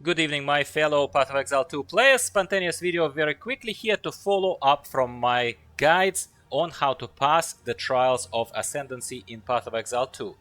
Good evening, my fellow Path of Exile 2 players. Spontaneous video very quickly here to follow up from my guides on how to pass the Trials of Ascendancy in Path of Exile 2.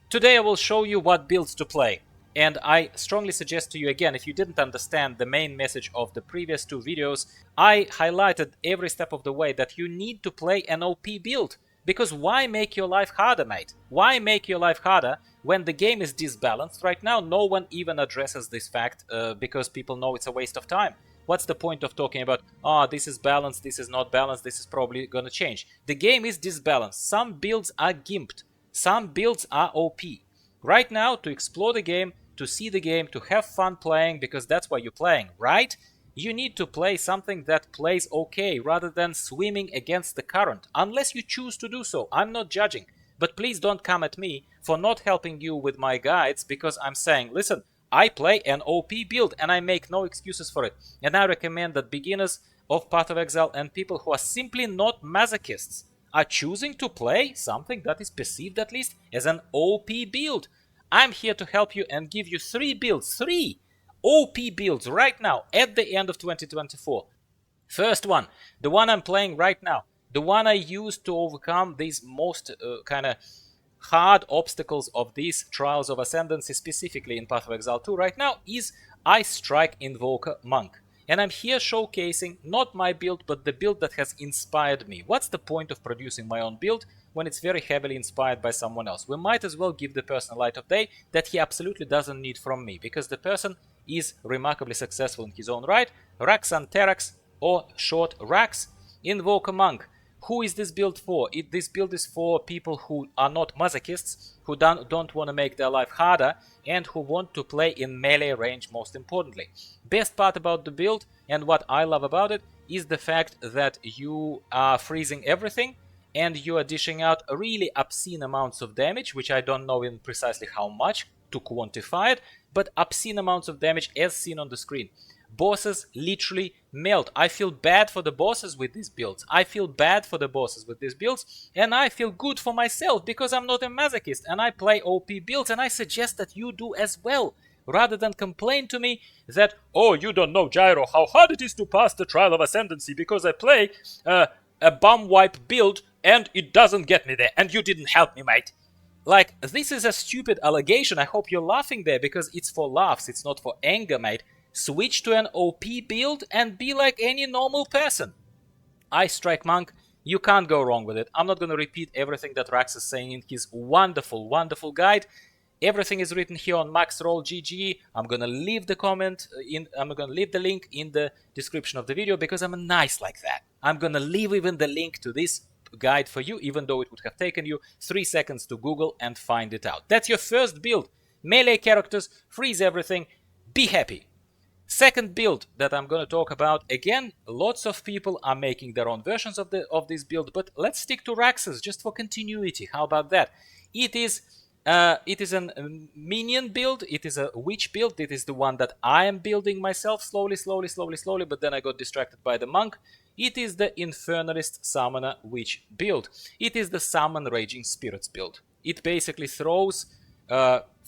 Today I will show you what builds to play. And I strongly suggest to you again, if you didn't understand the main message of the previous two videos, I highlighted every step of the way that you need to play an OP build. Because why make your life harder, mate? Why make your life harder when the game is disbalanced? Right now, no one even addresses this fact because people know it's a waste of time. What's the point of talking about, this is balanced, this is not balanced, this is probably gonna change? The game is disbalanced. Some builds are gimped. Some builds are OP. Right now, to explore the game, to see the game, to have fun playing, because that's why you're playing, right? You need to play something that plays okay rather than swimming against the current, unless you choose to do so. I'm not judging, but please don't come at me for not helping you with my guides because I'm saying, listen, I play an OP build and I make no excuses for it. And I recommend that beginners of Path of Exile and people who are simply not masochists are choosing to play something that is perceived at least as an OP build. I'm here to help you and give you three builds, three OP builds right now at the end of 2024. First one, the one I'm playing right now, the one I used to overcome these most kind of hard obstacles of these Trials of Ascendancy, specifically in Path of Exile 2 right now, is I Strike Invoker Monk. And I'm here showcasing not my build, but the build that has inspired me. What's the point of producing my own build when it's very heavily inspired by someone else? We might as well give the person a light of day that he absolutely doesn't need from me, because the person is remarkably successful in his own right. Raxan Terax, or short Rax, Invoker Monk. Who is this build for? This build is for people who are not masochists, who don't want to make their life harder, and who want to play in melee range most importantly. Best part about the build, and what I love about it, is the fact that you are freezing everything, and you are dishing out really obscene amounts of damage, which I don't know in precisely how much to quantify it, but obscene amounts of damage as seen on the screen. Bosses literally melt. I feel bad for the bosses with these builds. I feel bad for the bosses with these builds, and I feel good for myself because I'm not a masochist and I play OP builds, and I suggest that you do as well, rather than complain to me that, oh, you don't know, Gyro, how hard it is to pass the Trial of Ascendancy because I play a bum wipe build and it doesn't get me there, and you didn't help me, mate. Like, this is a stupid allegation. I hope you're laughing there because it's for laughs, it's not for anger, mate. Switch to an OP build and be like any normal person. I Strike Monk, you can't go wrong with it. I'm not going to repeat everything that Rax is saying in his wonderful, wonderful guide. Everything is written here on MaxRoll.gg. I'm going to leave the link in the description of the video because I'm nice like that. I'm going to leave even the link to this guide for you, even though it would have taken you 3 seconds to Google and find it out. That's your first build. Melee characters, freeze everything, be happy. Second build that I'm going to talk about, again, lots of people are making their own versions of this build, but let's stick to Rax's just for continuity. How about that? It is a minion build, it is a witch build, it is the one that I am building myself slowly, but then I got distracted by the monk. It is the Infernalist Summoner Witch build. It is the Summon Raging Spirits build. It basically throws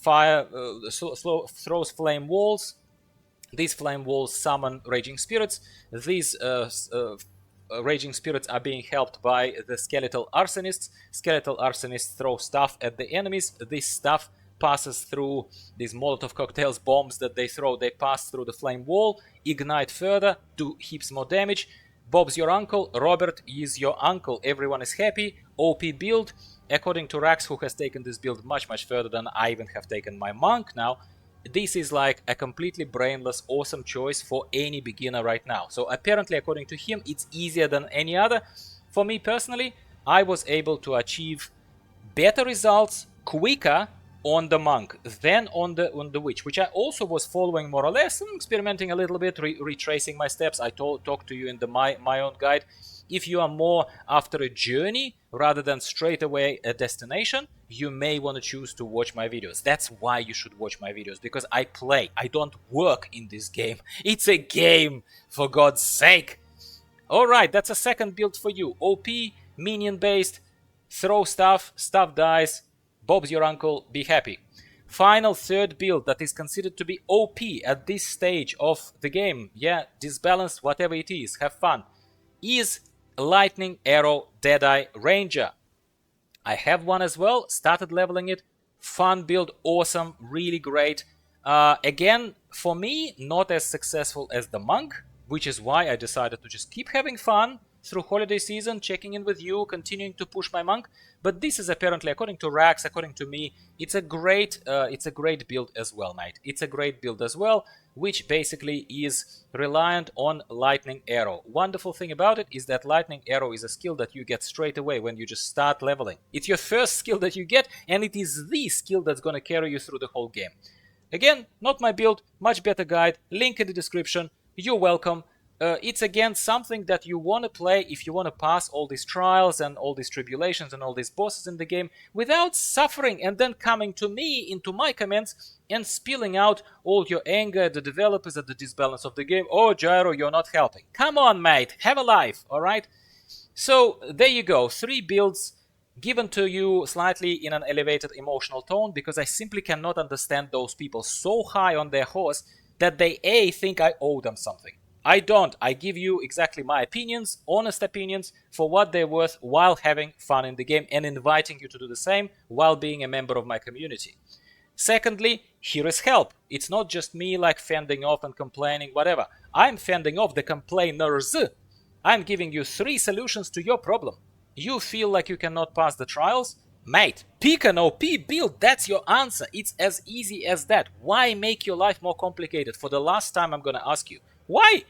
throws flame walls. These flame walls summon raging spirits. These raging spirits are being helped by the skeletal arsonists. Skeletal arsonists throw stuff at the enemies. This stuff passes through these Molotov cocktails, bombs that they throw. They pass through the flame wall, ignite further, do heaps more damage. Bob's your uncle. Robert is your uncle. Everyone is happy. OP build. According to Rax, who has taken this build much further than I even have taken my monk now, this is like a completely brainless, awesome choice for any beginner right now. So apparently, according to him, it's easier than any other. For me personally, I was able to achieve better results quicker on the monk than on the witch, which I also was following more or less, and experimenting a little bit, retracing my steps. I talked to you in my own guide. If you are more after a journey rather than straight away a destination, you may want to choose to watch my videos. That's why you should watch my videos, because I play. I don't work in this game. It's a game, for God's sake. Alright, that's a second build for you. OP, minion based, throw stuff, stuff dies, Bob's your uncle, be happy. final third build that is considered to be OP at this stage of the game, yeah, disbalanced, whatever it is, have fun, is Lightning Arrow Deadeye Ranger. I have one as well, started leveling it, fun build, awesome, really great. Again, for me, not as successful as the Monk, which is why I decided to just keep having fun through holiday season, checking in with you, continuing to push my Monk. But this is apparently, according to Rax, according to me, it's a great build as well, mate. It's a great build as well, which basically is reliant on Lightning Arrow. Wonderful thing about it is that Lightning Arrow is a skill that you get straight away when you just start leveling. It's your first skill that you get, and it is the skill that's gonna carry you through the whole game. Again, not my build, much better guide, link in the description, you're welcome. It's again something that you want to play if you want to pass all these trials and all these tribulations and all these bosses in the game without suffering and then coming to me into my comments and spilling out all your anger at the developers at the disbalance of the game. Oh, Gyro, you're not helping. Come on, mate, have a life, alright? So there you go, 3 builds given to you slightly in an elevated emotional tone, because I simply cannot understand those people so high on their horse that they think I owe them something. I don't. I give you exactly my opinions, honest opinions, for what they're worth while having fun in the game and inviting you to do the same while being a member of my community. Secondly, here is help. It's not just me like fending off and complaining, whatever. I'm fending off the complainers. I'm giving you 3 solutions to your problem. You feel like you cannot pass the trials? Mate, pick an OP build, that's your answer. It's as easy as that. Why make your life more complicated? For the last time I'm gonna ask you. Why?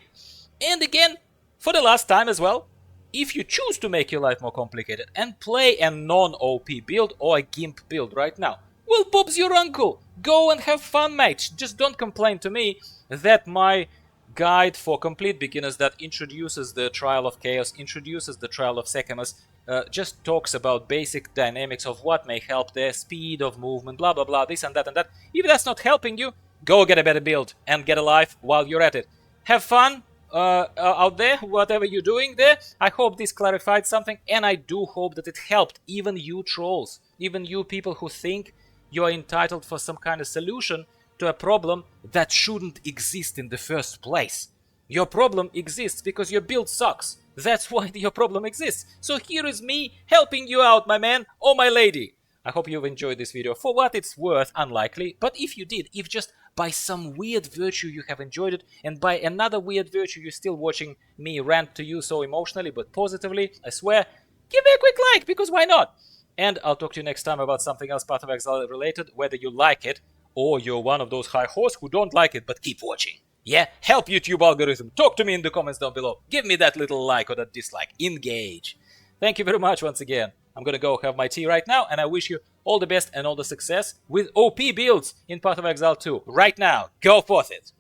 And again, for the last time as well, if you choose to make your life more complicated and play a non-OP build or a GIMP build right now, well, Bob's your uncle. Go and have fun, mate. Just don't complain to me that my guide for complete beginners that introduces the Trial of Chaos, introduces the Trial of Secamus, just talks about basic dynamics of what may help their speed of movement, blah, blah, blah, this and that and that. If that's not helping you, go get a better build and get a life while you're at it. Have fun out there, whatever you're doing there. I hope this clarified something, and I do hope that it helped even you trolls, even you people who think you're entitled for some kind of solution to a problem that shouldn't exist in the first place. Your problem exists because your build sucks. That's why your problem exists. So here is me helping you out, my man or my lady. I hope you've enjoyed this video. For what it's worth, unlikely, but if you did, if just by some weird virtue you have enjoyed it, and by another weird virtue you're still watching me rant to you so emotionally but positively, I swear, give me a quick like, because why not? And I'll talk to you next time about something else Path of Exile related, whether you like it, or you're one of those high horse who don't like it but keep watching. Yeah? Help YouTube algorithm. Talk to me in the comments down below. Give me that little like or that dislike. Engage. Thank you very much once again. I'm gonna go have my tea right now, and I wish you all the best and all the success with OP builds in Path of Exile 2. Right now, go forth it!